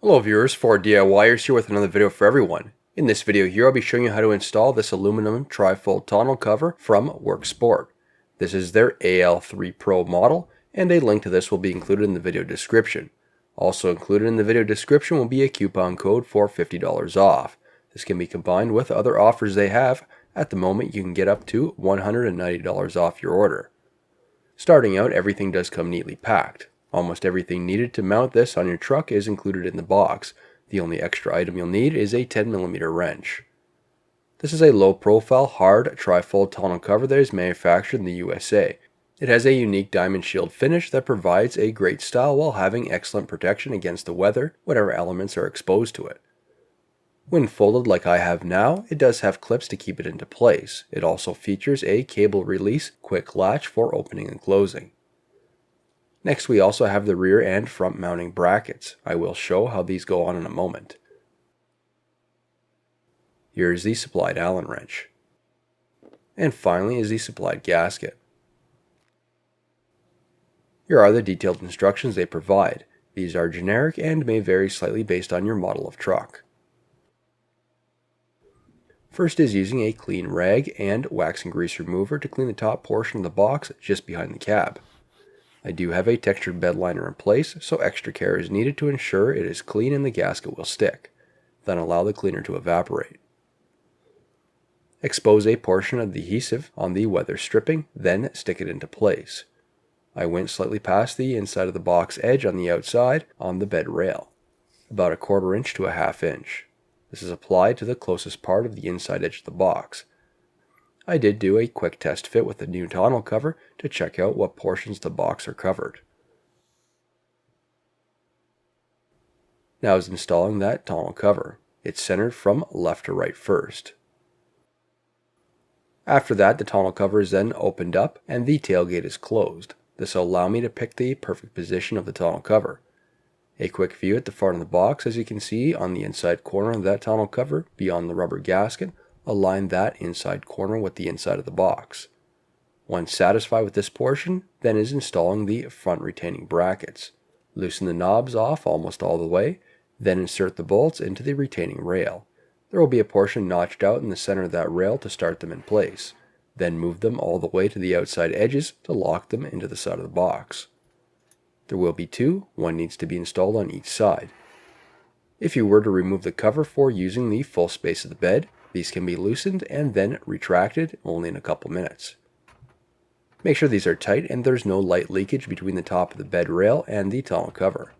Hello viewers, 4DIYers here with another video for everyone. In this video here I'll be showing you how to install this aluminum trifold tonneau cover from Worksport. This is their AL3 Pro model, and a link to this will be included in the video description. Also included in the video description will be a coupon code for $50 off. This can be combined with other offers they have. At the moment you can get up to $190 off your order. Starting out, everything does come neatly packed. Almost everything needed to mount this on your truck is included in the box. The only extra item you'll need is a 10mm wrench. This is a low-profile, hard trifold tonneau cover that is manufactured in the USA. It has a unique diamond shield finish that provides a great style while having excellent protection against the weather, whatever elements are exposed to it. When folded like I have now, it does have clips to keep it into place. It also features a cable release quick latch for opening and closing. Next, we also have the rear and front mounting brackets. I will show how these go on in a moment. Here is the supplied Allen wrench. And finally is the supplied gasket. Here are the detailed instructions they provide. These are generic and may vary slightly based on your model of truck. First is using a clean rag and wax and grease remover to clean the top portion of the box just behind the cab. I do have a textured bedliner in place, so extra care is needed to ensure it is clean and the gasket will stick. Then allow the cleaner to evaporate. Expose a portion of the adhesive on the weather stripping, then stick it into place. I went slightly past the inside of the box edge on the outside on the bed rail, about a 1/4 inch to a 1/2 inch. This is applied to the closest part of the inside edge of the box. I did do a quick test fit with the new tonneau cover to check out what portions of the box are covered. Now is installing that tonneau cover. It's centered from left to right first. After that, the tonneau cover is then opened up and the tailgate is closed. This will allow me to pick the perfect position of the tonneau cover. A quick view at the front of the box, as you can see on the inside corner of that tonneau cover beyond the rubber gasket. Align that inside corner with the inside of the box. Once satisfied with this portion, then is installing the front retaining brackets. Loosen the knobs off almost all the way, then insert the bolts into the retaining rail. There will be a portion notched out in the center of that rail to start them in place. Then move them all the way to the outside edges to lock them into the side of the box. There will be two, one needs to be installed on each side. If you were to remove the cover for using the full space of the bed, these can be loosened and then retracted only in a couple minutes. Make sure these are tight and there's no light leakage between the top of the bed rail and the tonneau cover.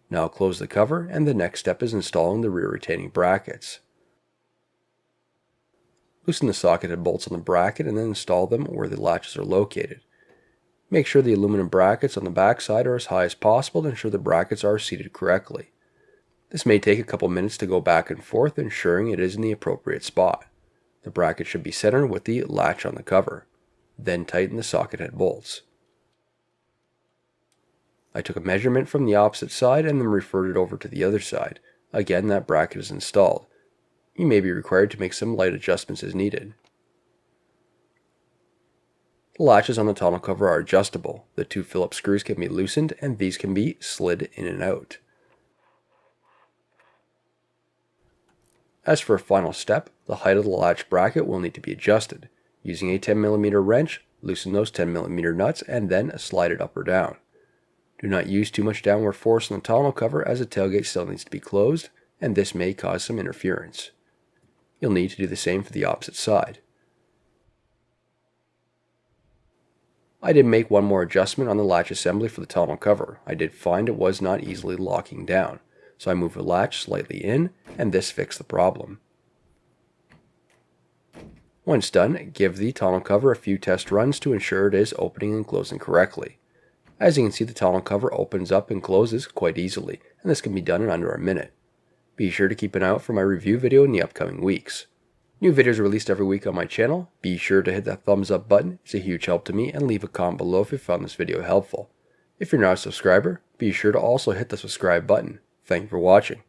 Now close the cover, and the next step is installing the rear retaining brackets. Loosen the socketed bolts on the bracket and then install them where the latches are located. Make sure the aluminum brackets on the back side are as high as possible to ensure the brackets are seated correctly. This may take a couple minutes to go back and forth, ensuring it is in the appropriate spot. The bracket should be centered with the latch on the cover. Then tighten the socket head bolts. I took a measurement from the opposite side and then referred it over to the other side. Again, that bracket is installed. You may be required to make some light adjustments as needed. The latches on the tonneau cover are adjustable. The 2 Phillips screws can be loosened and these can be slid in and out. As for a final step, the height of the latch bracket will need to be adjusted. Using a 10mm wrench, loosen those 10mm nuts and then slide it up or down. Do not use too much downward force on the tonneau cover, as the tailgate still needs to be closed, and this may cause some interference. You'll need to do the same for the opposite side. I did make one more adjustment on the latch assembly for the tonneau cover. I did find it was not easily locking down, so I moved the latch slightly in, and this fixed the problem. Once done, give the tonneau cover a few test runs to ensure it is opening and closing correctly. As you can see, the tonneau cover opens up and closes quite easily, and this can be done in under a minute. Be sure to keep an eye out for my review video in the upcoming weeks. New videos are released every week on my channel. Be sure to hit that thumbs up button, it's a huge help to me, and leave a comment below if you found this video helpful. If you're not a subscriber, be sure to also hit the subscribe button. Thank you for watching.